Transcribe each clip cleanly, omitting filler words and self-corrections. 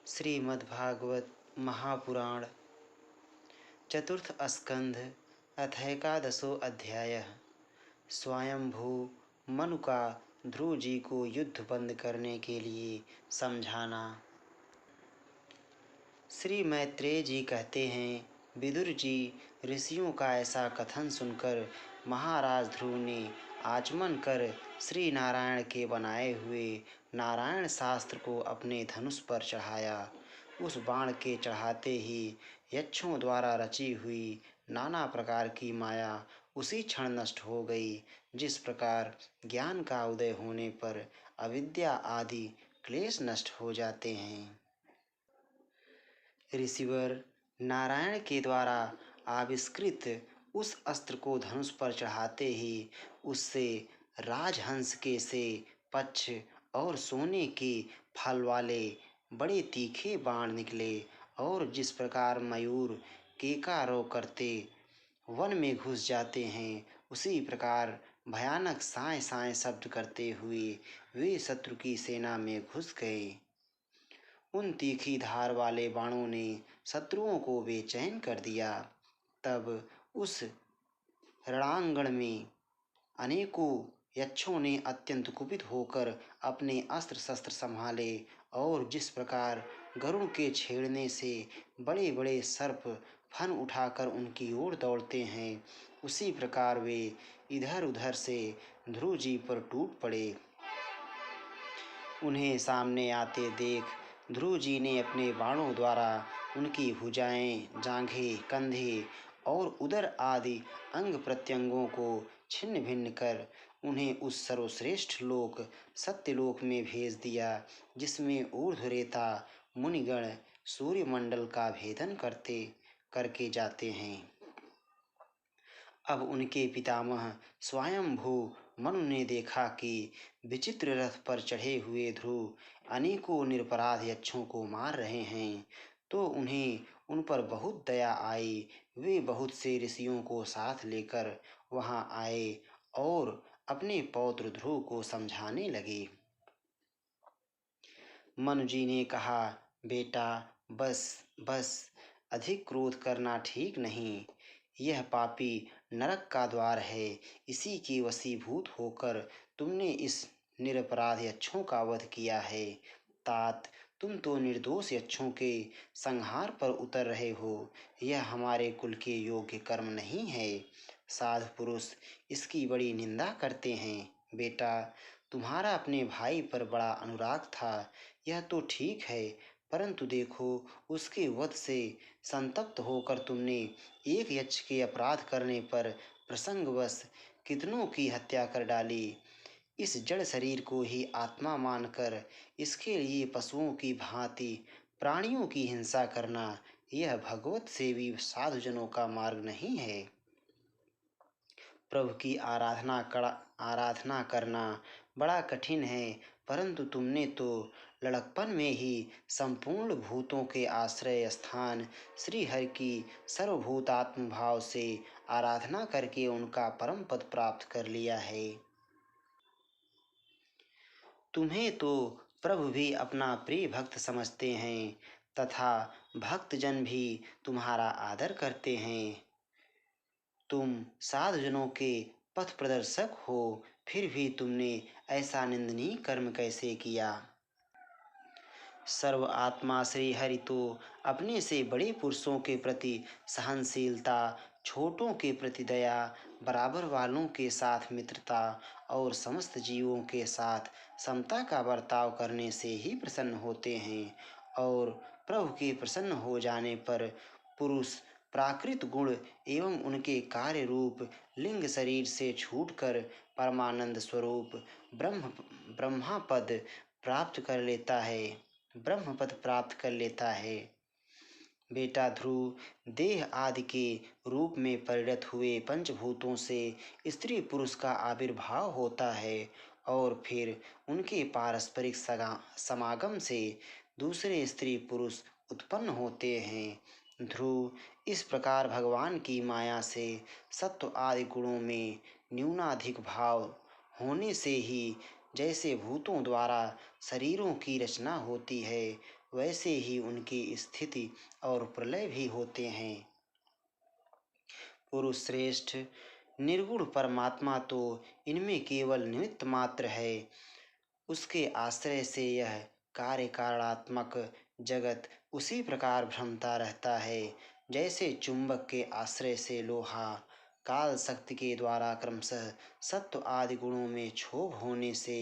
श्रीमद्भागवत महापुराण चतुर्थ स्कंध अथैकादशो अध्याय। स्वयंभू मनु का ध्रुव जी को युद्ध बंद करने के लिए समझाना। श्री मैत्रेय जी कहते हैं, विदुर जी, ऋषियों का ऐसा कथन सुनकर महाराज ध्रुव ने आचमन कर श्री नारायण के बनाए हुए नारायण शास्त्र को अपने धनुष पर चढ़ाया। उस बाण के चढ़ाते ही यक्षों द्वारा रची हुई नाना प्रकार की माया उसी क्षण नष्ट हो गई। जिस प्रकार ज्ञान का उदय होने पर अविद्या आदि क्लेश नष्ट हो जाते हैं। ऋषिवर नारायण के द्वारा आविष्कृत उस अस्त्र को धनुष पर चढ़ाते ही उससे राजहंस के से पक्ष और सोने के फल वाले बड़े तीखे बाण निकले और जिस प्रकार मयूर केकारों करते वन में घुस जाते हैं, उसी प्रकार भयानक साय साय शब्द करते हुए वे शत्रु की सेना में घुस गए। उन तीखी धार वाले बाणों ने शत्रुओं को बेचैन कर दिया। तब उस रणांगण में अनेकों यक्षों ने अत्यंत कुपित होकर अपने अस्त्र शस्त्र संभाले और जिस प्रकार गरुड़ के छेड़ने से बड़े बड़े सर्प फन उठाकर उनकी ओर दौड़ते हैं, उसी प्रकार वे इधर उधर से ध्रुव जी पर टूट पड़े। उन्हें सामने आते देख ध्रुव जी ने अपने बाणों द्वारा उनकी भुजाएं, जांघें, कंधे और उदर आदि अंग प्रत्यंगों को छिन्न भिन्न कर उन्हें उस सर्वश्रेष्ठ लोक सत्यलोक में भेज दिया, जिसमें ऊर्ध्वरेता मुनिगण सूर्यमंडल का भेदन करके जाते हैं। अब उनके पितामह स्वयंभू मनु ने देखा कि विचित्र रथ पर चढ़े हुए ध्रुव अनेकों निरपराध यक्षों को मार रहे हैं, तो उन्हें उन पर बहुत दया आई। वे बहुत से ऋषियों को साथ लेकर वहां आए और अपने पौत्र ध्रुव को समझाने लगे। मनु जी ने कहा, बेटा बस बस, अधिक क्रोध करना ठीक नहीं। यह पापी नरक का द्वार है। इसी के वशीभूत होकर तुमने इस निरपराध यक्षों का वध किया है। तात, तुम तो निर्दोष यक्षों के संहार पर उतर रहे हो। यह हमारे कुल के योग्य कर्म नहीं है। साधु पुरुष इसकी बड़ी निंदा करते हैं। बेटा, तुम्हारा अपने भाई पर बड़ा अनुराग था, यह तो ठीक है, परंतु देखो उसके वध से संतप्त होकर तुमने एक यक्ष के अपराध करने पर प्रसंगवश कितनों की हत्या कर डाली। इस जड़ शरीर को ही आत्मा मानकर इसके लिए पशुओं की भांति प्राणियों की हिंसा करना, यह भगवत सेवी साधुजनों का मार्ग नहीं है। प्रभु की आराधना करना बड़ा कठिन है, परंतु तुमने तो लड़कपन में ही संपूर्ण भूतों के आश्रय स्थान श्री हरि की सर्वभूतात्म भाव से आराधना करके उनका परम पद प्राप्त कर लिया है। तुम्हें तो प्रभु भी अपना प्रिय भक्त समझते हैं तथा भक्तजन भी तुम्हारा आदर करते हैं। तुम साधुजनों के पथ प्रदर्शक हो, फिर भी तुमने ऐसा निंदनीय कर्म कैसे किया। सर्व आत्मा श्री हरि तो अपने से बड़े पुरुषों के प्रति सहनशीलता, छोटों के प्रति दया, बराबर वालों के साथ मित्रता और समस्त जीवों के साथ समता का बर्ताव करने से ही प्रसन्न होते हैं। और प्रभु के प्रसन्न हो जाने पर पुरुष प्राकृत गुण एवं उनके कार्य रूप लिंग शरीर से छूटकर परमानंद स्वरूप ब्रह्मा पद प्राप्त कर लेता है। बेटा ध्रुव, देह आदि के रूप में परिणत हुए पंचभूतों से स्त्री पुरुष का आविर्भाव होता है और फिर उनके पारस्परिक समागम से दूसरे स्त्री पुरुष उत्पन्न होते हैं। ध्रुव, इस प्रकार भगवान की माया से सत्व आदि गुणों में न्यूनाधिक भाव होने से ही जैसे भूतों द्वारा शरीरों की रचना होती है, वैसे ही उनकी स्थिति और प्रलय भी होते हैं। पुरुष श्रेष्ठ, निर्गुण परमात्मा तो इनमें केवल निमित्त मात्र है। उसके आश्रय से यह कार्य कारणात्मक जगत उसी प्रकार भ्रमता रहता है जैसे चुंबक के आश्रय से लोहा काल शक्ति के द्वारा क्रमशः सत्व आदि गुणों में क्षोभ होने से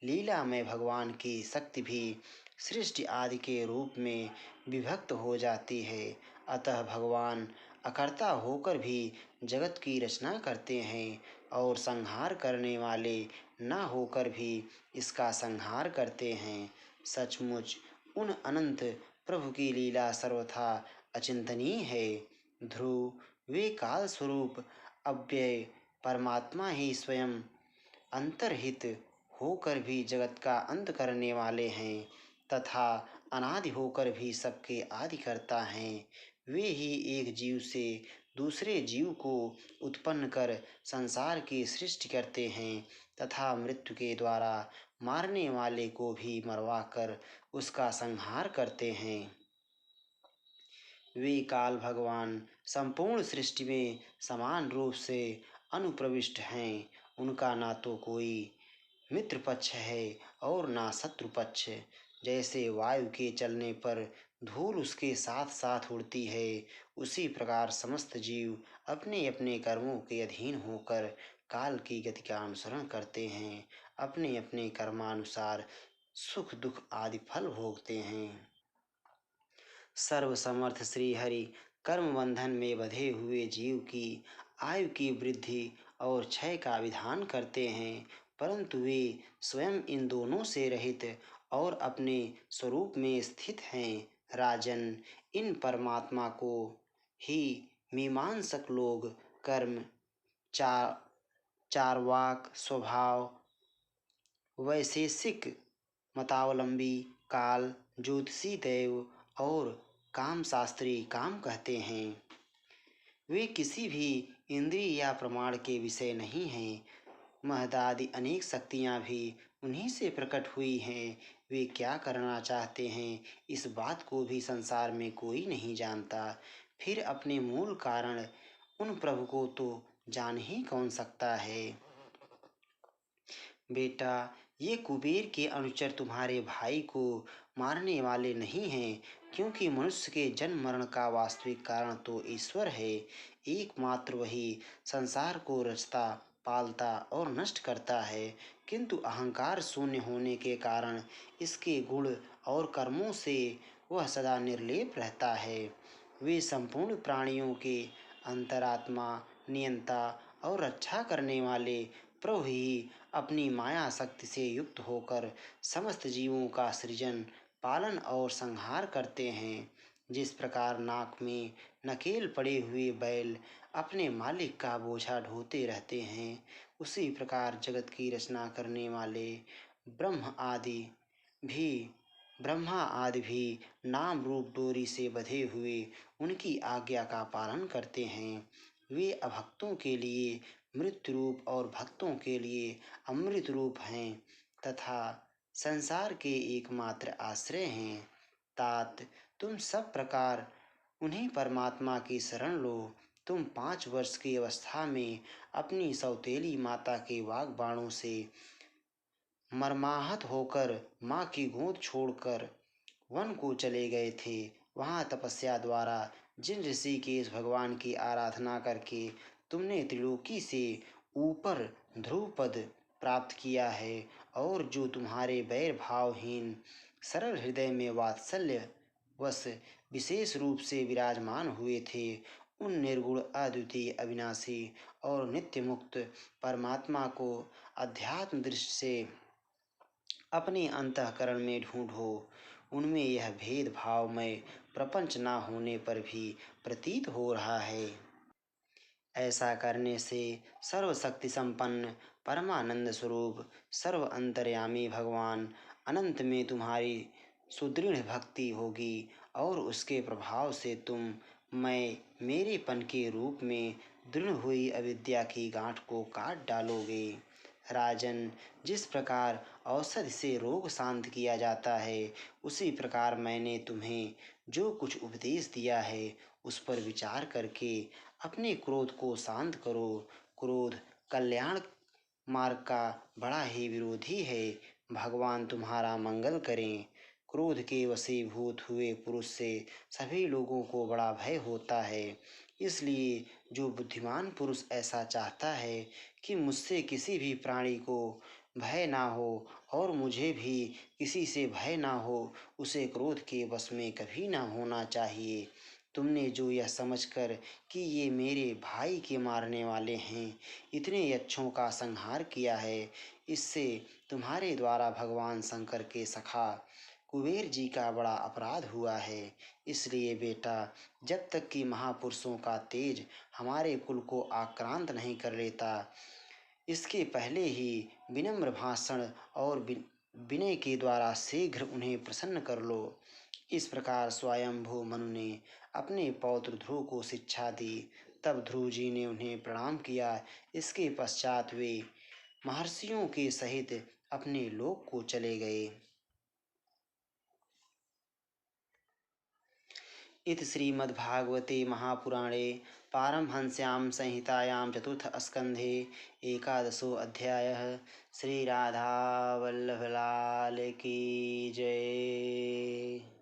लीला में भगवान की शक्ति भी सृष्टि आदि के रूप में विभक्त हो जाती है। अतः भगवान अकर्ता होकर भी जगत की रचना करते हैं और संहार करने वाले न होकर भी इसका संहार करते हैं। सचमुच उन अनंत प्रभु की लीला सर्वथा अचिंतनीय है। ध्रुव वे काल स्वरूप अव्यय परमात्मा ही स्वयं अंतर्हित होकर भी जगत का अंत करने वाले हैं तथा अनादि होकर भी सबके आदि करता हैं। वे ही एक जीव से दूसरे जीव को उत्पन्न कर संसार की सृष्टि करते हैं तथा मृत्यु के द्वारा मारने वाले को भी मरवा कर उसका संहार करते हैं। वे काल भगवान संपूर्ण सृष्टि में समान रूप से अनुप्रविष्ट हैं। उनका ना तो कोई मित्र पक्ष है और ना शत्रु पक्ष। जैसे वायु के चलने पर धूल उसके साथ साथ उड़ती है, उसी प्रकार समस्त जीव अपने अपने कर्मों के अधीन होकर काल की गति का अनुसरण करते हैं, अपने अपने कर्मानुसार सुख दुख आदि फल भोगते हैं। सर्वसमर्थ श्री हरि कर्म बंधन में बंधे हुए जीव की आयु की वृद्धि और क्षय का विधान करते हैं, परंतु वे स्वयं इन दोनों से रहित और अपने स्वरूप में स्थित हैं। राजन, इन परमात्मा को ही मीमांसक लोग कर्म, चारवाक स्वभाव, वैशेषिक मतावलंबी, काल, ज्योतिषी दैव और काम शास्त्री काम कहते हैं। वे किसी भी इंद्रिय या प्रमाण के विषय नहीं हैं। महदादि अनेक शक्तियाँ भी उन्हीं से प्रकट हुई हैं। वे क्या करना चाहते हैं इस बात को भी संसार में कोई नहीं जानता। फिर अपने मूल कारण उन प्रभु को तो जान ही कौन सकता है। बेटा, ये कुबेर के अनुचर तुम्हारे भाई को मारने वाले नहीं हैं, क्योंकि मनुष्य के जन्म मरण का वास्तविक कारण तो ईश्वर है। एकमात्र वही संसार को रचता पालता और नष्ट करता है, किंतु अहंकार शून्य होने के कारण इसके गुण और कर्मों से वह सदा निर्लेप रहता है। वे संपूर्ण प्राणियों के अंतरात्मा, नियंता और रक्षा करने वाले प्रभु ही अपनी माया शक्ति से युक्त होकर समस्त जीवों का सृजन, पालन और संहार करते हैं। जिस प्रकार नाक में नकेल पड़े हुए बैल अपने मालिक का बोझा ढोते रहते हैं, उसी प्रकार जगत की रचना करने वाले भी ब्रह्मा आदि भी नाम रूप डोरी से बंधे हुए उनकी आज्ञा का पालन करते हैं। वे अभक्तों के लिए मृत्यु रूप और भक्तों के लिए अमृत रूप हैं तथा संसार के एकमात्र आश्रय हैं। तात, तुम सब प्रकार उन्हीं परमात्मा की शरण लो। तुम 5 वर्ष की अवस्था में अपनी सौतेली माता के वाग बाणों से मर्माहत होकर माँ की गोद छोड़कर वन को चले गए थे। वहाँ तपस्या द्वारा जिन ऋषिकेश भगवान की आराधना करके तुमने त्रिलोकी से ऊपर ध्रुव पद प्राप्त किया है और जो तुम्हारे बैर भावहीन सरल हृदय में वात्सल्य वश विशेष रूप से विराजमान हुए थे, उन निर्गुण अद्वितीय अविनाशी और नित्य मुक्त परमात्मा को अध्यात्म दृष्टि से अपने अंतःकरण में ढूंढो। उनमें यह भेदभावमय प्रपंच ना होने पर भी प्रतीत हो रहा है। ऐसा करने से सर्वशक्ति संपन्न परमानंद स्वरूप सर्व अंतर्यामी भगवान अनंत में तुम्हारी सुदृढ़ भक्ति होगी और उसके प्रभाव से तुम मैं मेरेपन के रूप में दृढ़ हुई अविद्या की गांठ को काट डालोगे। राजन, जिस प्रकार औषधि से रोग शांत किया जाता है, उसी प्रकार मैंने तुम्हें जो कुछ उपदेश दिया है उस पर विचार करके अपने क्रोध को शांत करो। क्रोध कल्याण मार्ग का बड़ा ही विरोधी है। भगवान तुम्हारा मंगल करें। क्रोध के वशीभूत हुए पुरुष से सभी लोगों को बड़ा भय होता है। इसलिए जो बुद्धिमान पुरुष ऐसा चाहता है कि मुझसे किसी भी प्राणी को भय ना हो और मुझे भी किसी से भय ना हो, उसे क्रोध के वश में कभी ना होना चाहिए। तुमने जो यह समझकर कि ये मेरे भाई के मारने वाले हैं, इतने यक्षों का संहार किया है, इससे तुम्हारे द्वारा भगवान शंकर के सखा कुबेर जी का बड़ा अपराध हुआ है। इसलिए बेटा, जब तक कि महापुरुषों का तेज हमारे कुल को आक्रांत नहीं कर लेता, इसके पहले ही विनम्र भाषण और विनय के द्वारा शीघ्र उन्हें प्रसन्न कर लो। इस प्रकार स्वयंभू मनु ने अपने पौत्र ध्रुव को शिक्षा दी। तब ध्रुव जी ने उन्हें प्रणाम किया। इसके पश्चात वे महर्षियों के सहित अपने लोक को चले गए। इति श्रीमद्भागवते महापुराणे पारमहंस्यां संहितायां चतुर्थस्कन्धे एकादशोऽध्यायः। श्रीराधावल्लभलाल की जय।